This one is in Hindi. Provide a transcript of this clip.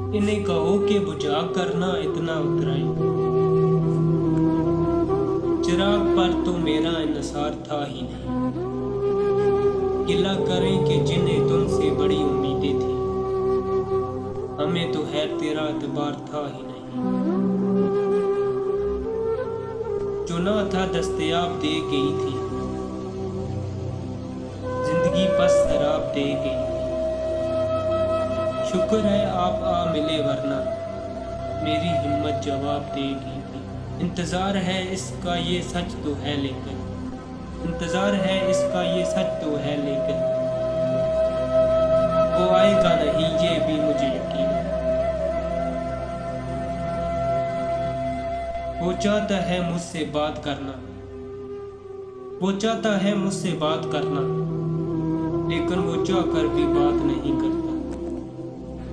इन्हें कहो कि बुझा करना इतना उतराए, चिराग पर तो मेरा इन्सार था ही नहीं। गिला करें कि जिन्हें तुमसे बड़ी उम्मीदें थी, हमें तो है तेरा एतबार था ही नहीं। जो ना था दस्तयाब दे गई थी, जिंदगी बस शराब दे गई थी। शुक्र है आप आ मिले, वरना मेरी हिम्मत जवाब देगी थी। इंतज़ार है इसका ये सच तो है, लेकिन इंतज़ार है इसका ये सच तो है, लेकिन वो आएगा नहीं ये भी मुझे यकीन है। वो चाहता है मुझसे बात करना, वो चाहता है मुझसे बात करना, लेकिन वो चाह कर भी बात नहीं करता।